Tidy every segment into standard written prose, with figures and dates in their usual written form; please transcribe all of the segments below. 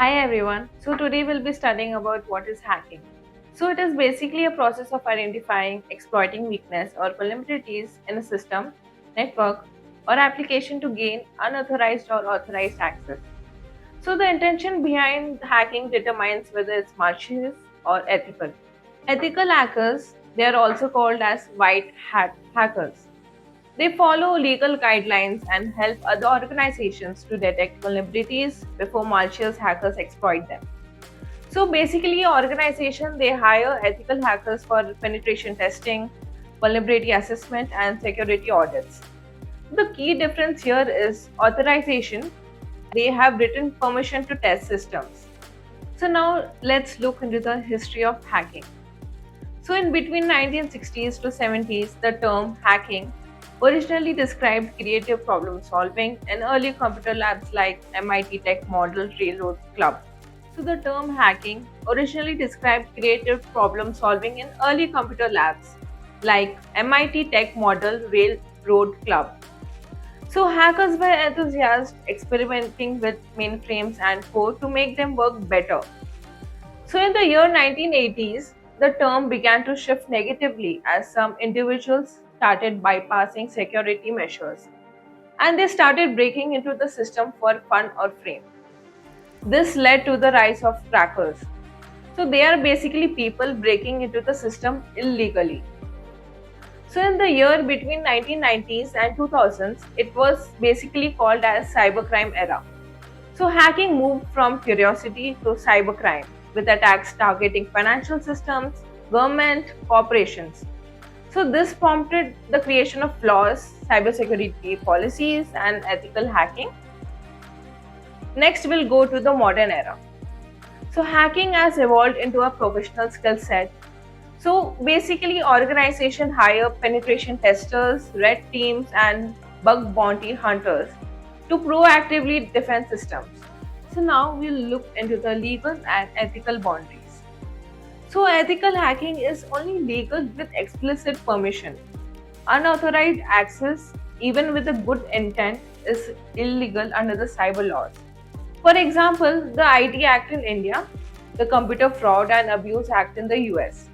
Hi everyone. So today we'll be studying about what is hacking. So it is basically a process of identifying, exploiting weakness or vulnerabilities in a system, network, or application to gain unauthorized or authorized access. So the intention behind hacking determines whether it's malicious or ethical. Ethical hackers, they are also called as white hat hackers. They follow legal guidelines and help other organizations to detect vulnerabilities before malicious hackers exploit them. So basically, organizations they hire ethical hackers for penetration testing, vulnerability assessment, and security audits. The key difference here is authorization. They have written permission to test systems. So now let's look into the history of hacking. So in between 1960s to 70s, the term hacking originally described creative problem solving in early computer labs like MIT Tech Model Railroad Club. So the term hacking originally described creative problem solving in early computer labs like MIT Tech Model Railroad Club. So hackers were enthusiasts experimenting with mainframes and code to make them work better. So in the year 1980s, the term began to shift negatively as some individuals started bypassing security measures and they started breaking into the system for fun or fame. This led to the rise of crackers. So they are basically people breaking into the system illegally. So in the year between 1990s and 2000s, it was basically called as cybercrime era. So hacking moved from curiosity to cybercrime with attacks targeting financial systems, government, corporations. So this prompted the creation of laws, cybersecurity policies, and ethical hacking. Next, we'll go to the modern era. So hacking has evolved into a professional skill set. So basically, organizations hire penetration testers, red teams, and bug bounty hunters to proactively defend systems. So now we'll look into the legal and ethical boundaries. So ethical hacking is only legal with explicit permission. Unauthorized access, even with a good intent, is illegal under the cyber laws. For example, the IT Act in India, the Computer Fraud and Abuse Act in the US.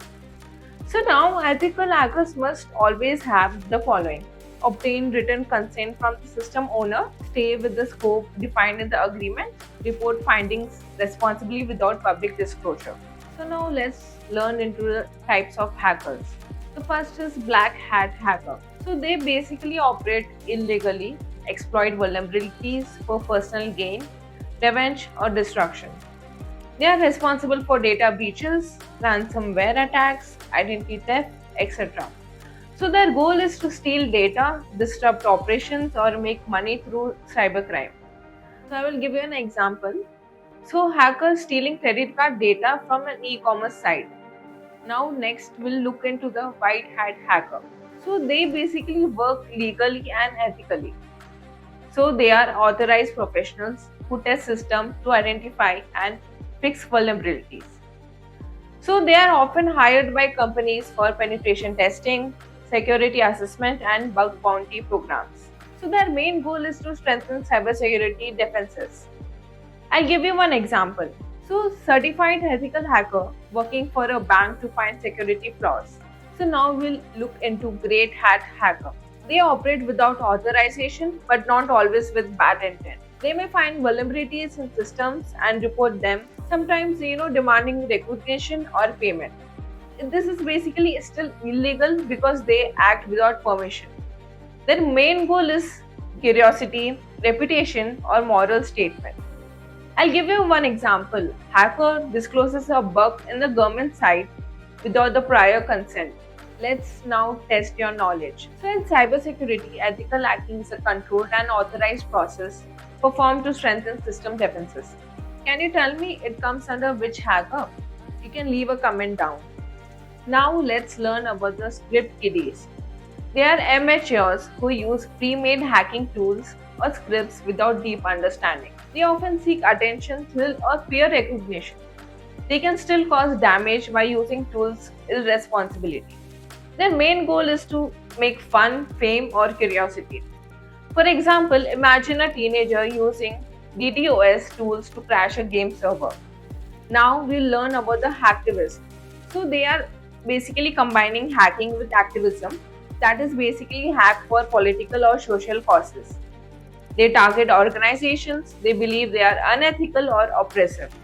So now ethical hackers must always have the following: obtain written consent from the system owner, stay with the scope defined in the agreement, report findings responsibly without public disclosure. So now let's learn into the types of hackers. The first is black hat hacker. So they basically operate illegally, exploit vulnerabilities for personal gain, revenge or destruction. They are responsible for data breaches, ransomware attacks, identity theft, etc. So their goal is to steal data, disrupt operations, or make money through cybercrime. So I will give you an example. So hackers stealing credit card data from an e-commerce site. Now next we'll look into the white hat hacker. So they basically work legally and ethically. So they are authorized professionals who test systems to identify and fix vulnerabilities. So they are often hired by companies for penetration testing, security assessment, and bug bounty programs. So their main goal is to strengthen cybersecurity defenses. I'll give you one example. So certified ethical hacker working for a bank to find security flaws. So now we'll look into great hat hacker. They operate without authorization but not always with bad intent. They may find vulnerabilities in systems and report them, sometimes demanding recognition or payment. This is basically still illegal because they act without permission. Their main goal is curiosity, reputation, or moral statement. I'll give you one example. Hacker discloses a bug in the government site without the prior consent. Let's now test your knowledge. So in cybersecurity, ethical hacking is a controlled and authorized process performed to strengthen system defenses. Can you tell me it comes under which hacker? You can leave a comment down. Now let's learn about the script kiddies. They are amateurs who use pre-made hacking tools or scripts without deep understanding. They often seek attention, thrill, or peer recognition. They can still cause damage by using tools irresponsibly. Their main goal is to make fun, fame, or curiosity. For example, imagine a teenager using DDoS tools to crash a game server. Now we'll learn about the hacktivists. So they are basically combining hacking with activism, that is basically hack for political or social causes. They target organizations they believe they are unethical or oppressive.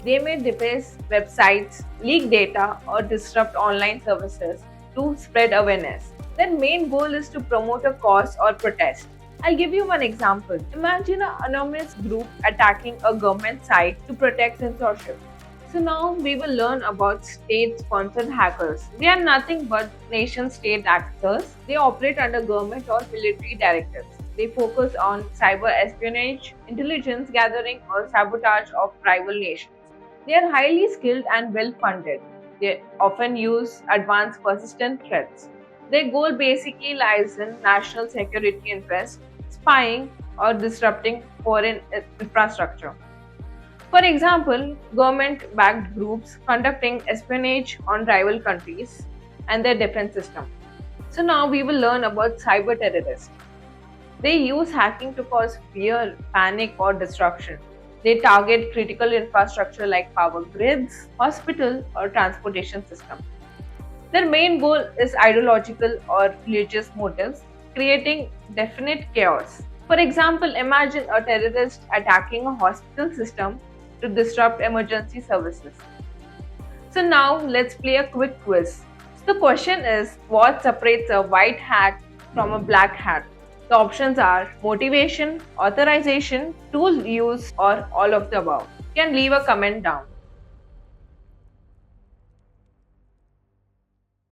They may deface websites, leak data, or disrupt online services to spread awareness. Their main goal is to promote a cause or protest. I'll give you one example. Imagine an anonymous group attacking a government site to protect censorship. So now we will learn about state-sponsored hackers. They are nothing but nation-state actors. They operate under government or military directives. They focus on cyber espionage, intelligence gathering, or sabotage of rival nations. They are highly skilled and well funded. They often use advanced persistent threats. Their goal basically lies in national security interests, spying, or disrupting foreign infrastructure. For example, government backed groups conducting espionage on rival countries and their defense system. So, now we will learn about cyber terrorists. They use hacking to cause fear, panic, or destruction. They target critical infrastructure like power grids, hospital, or transportation systems. Their main goal is ideological or religious motives, creating definite chaos. For example, imagine a terrorist attacking a hospital system to disrupt emergency services. So now let's play a quick quiz. So the question is, what separates a white hat from a black hat? The options are motivation, authorization, tool use, or all of the above. You can leave a comment down.